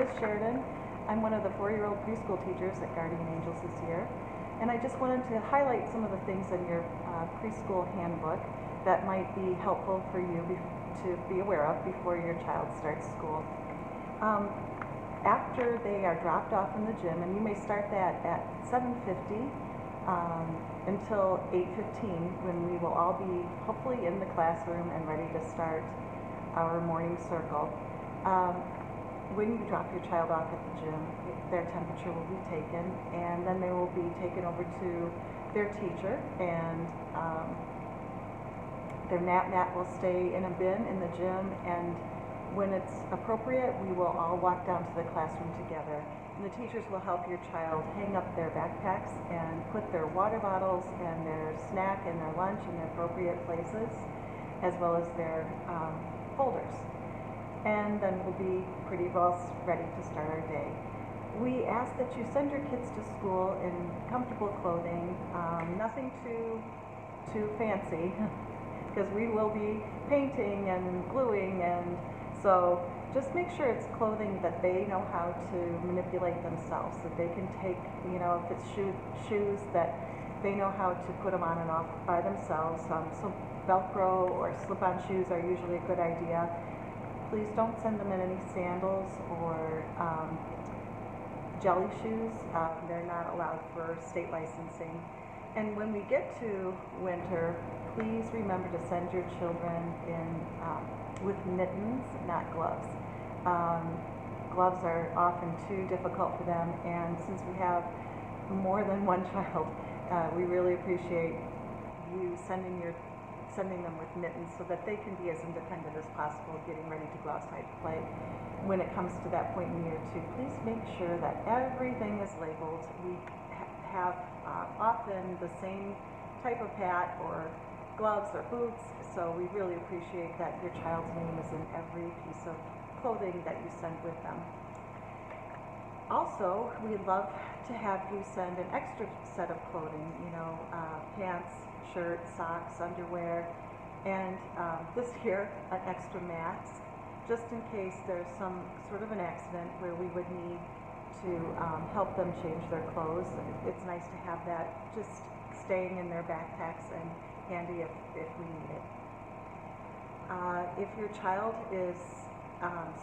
is Sheridan. I'm one of the 4-year-old preschool teachers at Guardian Angels this year. And I just wanted to highlight some of the things in your preschool handbook that might be helpful for you to be aware of before your child starts school. After they are dropped off in the gym, and you may start that at 7:50 until 8:15, when we will all be hopefully in the classroom and ready to start our morning circle. When you drop your child off at the gym, their temperature will be taken, and then they will be taken over to their teacher, and their nap mat will stay in a bin in the gym, and when it's appropriate, we will all walk down to the classroom together. And the teachers will help your child hang up their backpacks and put their water bottles and their snack and their lunch in their appropriate places, as well as their folders. And then we'll be pretty well ready to start our day. We ask that you send your kids to school in comfortable clothing, nothing too fancy, because we will be painting and gluing, and so just make sure it's clothing that they know how to manipulate themselves, that they can take, if it's shoes that they know how to put them on and off by themselves. So Velcro or slip-on shoes are usually a good idea. Please don't send them in any sandals or jelly shoes. They're not allowed for state licensing. And when we get to winter, please remember to send your children in with mittens, not gloves. Gloves are often too difficult for them, and since we have more than one child, we really appreciate you sending them with mittens so that they can be as independent as possible getting ready to go outside to play. When it comes to that point in year 2, please make sure that everything is labeled. We have often the same type of hat or gloves or boots, so we really appreciate that your child's name is in every piece of clothing that you send with them. Also, we'd love to have you send an extra set of clothing, pants, shirt, socks, underwear, and this year, an extra mask, just in case there's some sort of an accident where we would need to help them change their clothes. It's nice to have that just staying in their backpacks and handy if we need it. If your child is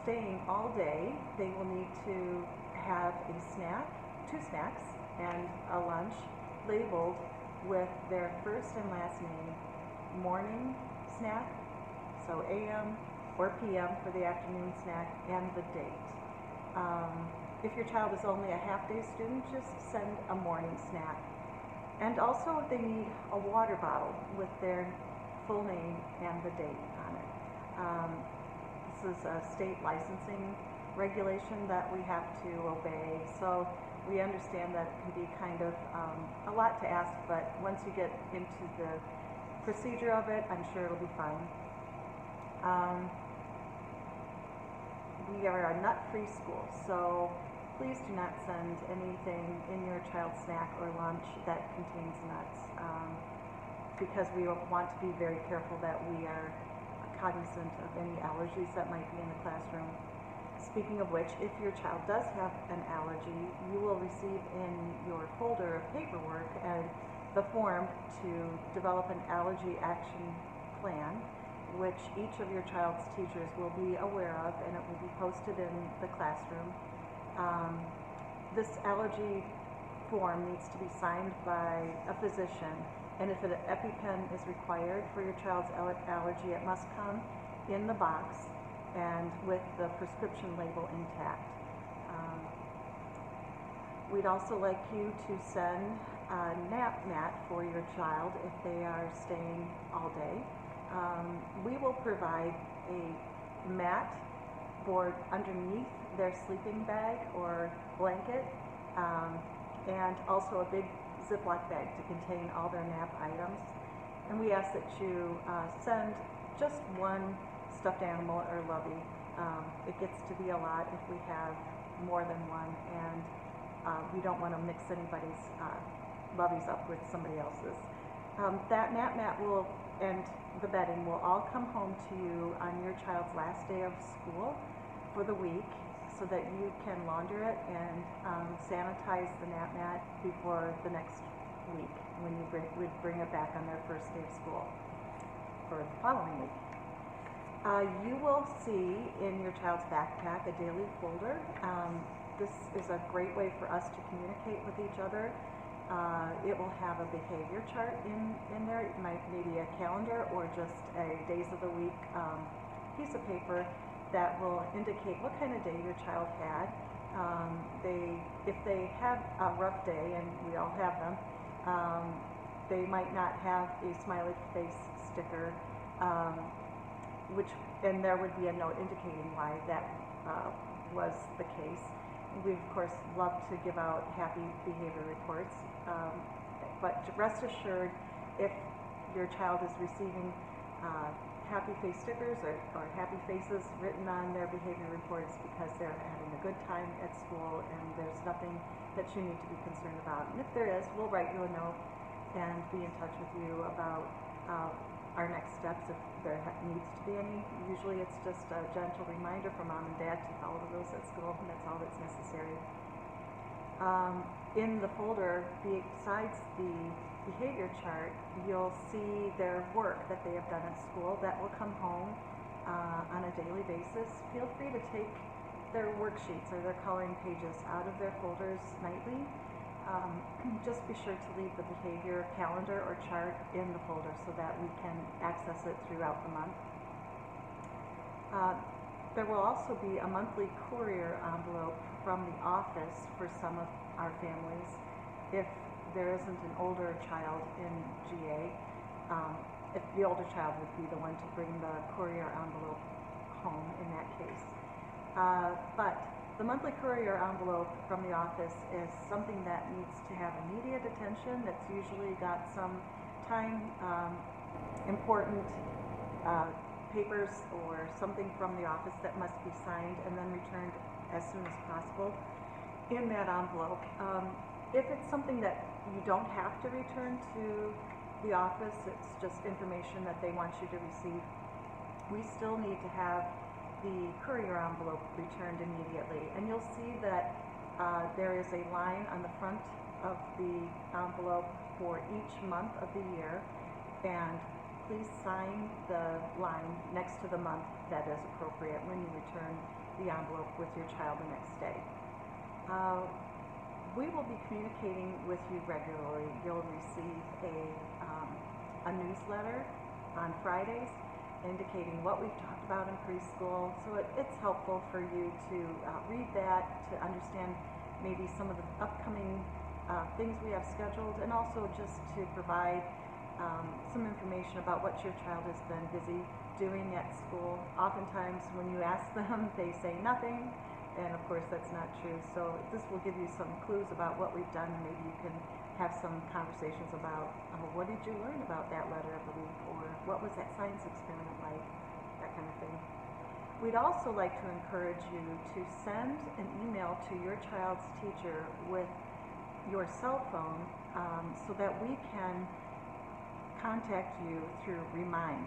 staying all day, they will need to have a snack, 2 snacks, and a lunch labeled with their first and last name, morning snack, so AM or PM for the afternoon snack, and the date. If your child is only a half-day student, just send a morning snack. And also they need a water bottle with their full name and the date on it. This is a state licensing regulation that we have to obey, so we understand that it can be kind of a lot to ask, but once you get into the procedure of it, I'm sure it'll be fine. We are a nut-free school, so please do not send anything in your child's snack or lunch that contains nuts, because we want to be very careful that we are cognizant of any allergies that might be in the classroom. Speaking of which, if your child does have an allergy, you will receive in your folder of paperwork and the form to develop an allergy action plan, which each of your child's teachers will be aware of, and it will be posted in the classroom. This allergy form needs to be signed by a physician, and if an EpiPen is required for your child's allergy, it must come in the box and with the prescription label intact. We'd also like you to send a nap mat for your child if they are staying all day. We will provide a mat board underneath their sleeping bag or blanket, and also a big Ziploc bag to contain all their nap items. And we ask that you send just one stuffed animal or lovey. It gets to be a lot if we have more than one, and we don't want to mix anybody's loveys up with somebody else's. That nap mat and the bedding will all come home to you on your child's last day of school for the week, so that you can launder it and sanitize the nap mat before the next week when you would bring it back on their first day of school or the following week. You will see in your child's backpack a daily folder. This is a great way for us to communicate with each other. It will have a behavior chart in there. It might maybe a calendar or just a days of the week piece of paper that will indicate what kind of day your child had. If they had a rough day, and we all have them, they might not have a smiley face sticker, and there would be a note indicating why that was the case. We, of course, love to give out happy behavior reports, but rest assured, if your child is receiving happy face stickers or happy faces written on their behavior reports because they're having a good time at school and there's nothing that you need to be concerned about. And if there is, we'll write you a note and be in touch with you about our next steps if there needs to be any. Usually it's just a gentle reminder for mom and dad to follow the rules at school, and that's all that's necessary. In the folder, besides the behavior chart, you'll see their work that they have done at school that will come home on a daily basis. Feel free to take their worksheets or their coloring pages out of their folders nightly. Just be sure to leave the behavior calendar or chart in the folder so that we can access it throughout the month. There will also be a monthly courier envelope from the office for some of our families. If there isn't an older child in GA, if the older child would be the one to bring the courier envelope home in that case. But the monthly courier envelope from the office is something that needs to have immediate attention. That's usually got some time important papers or something from the office that must be signed and then returned as soon as possible in that envelope. If it's something that you don't have to return to the office, it's just information that they want you to receive, we still need to have the courier envelope returned immediately. And you'll see that there is a line on the front of the envelope for each month of the year, and please sign the line next to the month that is appropriate when you return the envelope with your child the next day. We will be communicating with you regularly. You'll receive a newsletter on Fridays indicating what we've talked about in preschool. So it's helpful for you to read that, to understand maybe some of the upcoming things we have scheduled, and also just to provide some information about what your child has been busy doing at school. Oftentimes when you ask them, they say nothing, and of course that's not true. So this will give you some clues about what we've done, and maybe you can have some conversations about what did you learn about that letter of the week, or what was that science experiment like, that kind of thing. We'd also like to encourage you to send an email to your child's teacher with your cell phone so that we can contact you through Remind,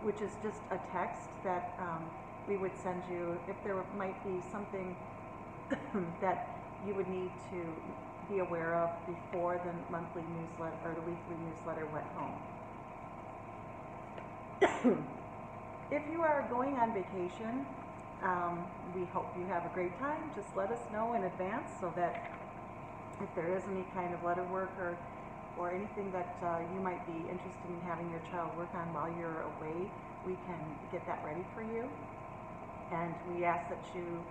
which is just a text that we would send you if there might be something that you would need to be aware of before the monthly newsletter or the weekly newsletter went home. If you are going on vacation, we hope you have a great time. Just let us know in advance so that if there is any kind of letter work or anything that you might be interested in having your child work on while you're away, we can get that ready for you. And we ask that you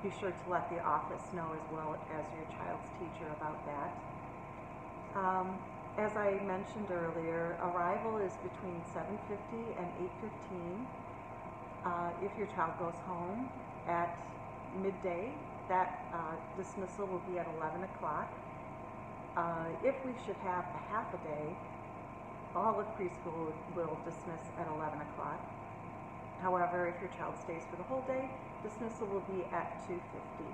be sure to let the office know as well as your child's teacher about that. As I mentioned earlier, arrival is between 7:50 and 8:15. If your child goes home at midday, that dismissal will be at 11 o'clock. If we should have a half a day, all of preschool will dismiss at 11 o'clock. However, if your child stays for the whole day, dismissal will be at 2:50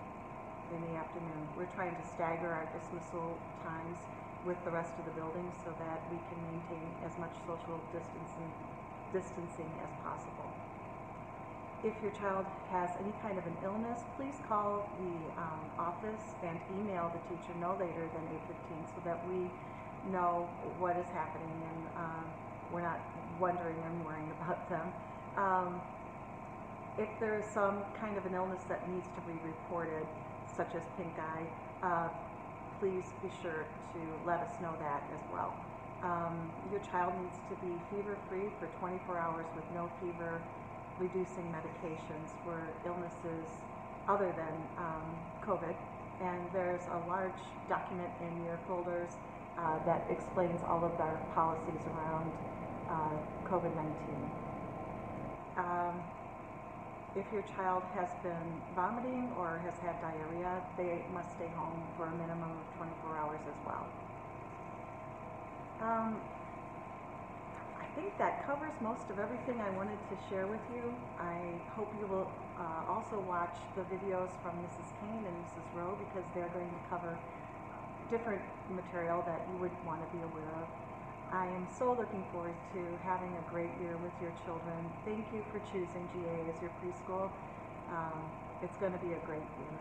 in the afternoon. We're trying to stagger our dismissal times with the rest of the building so that we can maintain as much social distancing as possible. If your child has any kind of an illness, please call the office and email the teacher no later than 8:15 so that we know what is happening and we're not wondering and worrying about them. If there is some kind of an illness that needs to be reported, such as pink eye, please be sure to let us know that as well. Your child needs to be fever-free for 24 hours with no fever, reducing medications for illnesses other than COVID. And there's a large document in your folders that explains all of our policies around COVID-19. If your child has been vomiting or has had diarrhea, they must stay home for a minimum of 24 hours as well. I think that covers most of everything I wanted to share with you. I hope you will also watch the videos from Mrs. Kane and Mrs. Rowe because they're going to cover different material that you would want to be aware of. I am so looking forward to having a great year with your children. Thank you for choosing GA as your preschool. It's going to be a great year.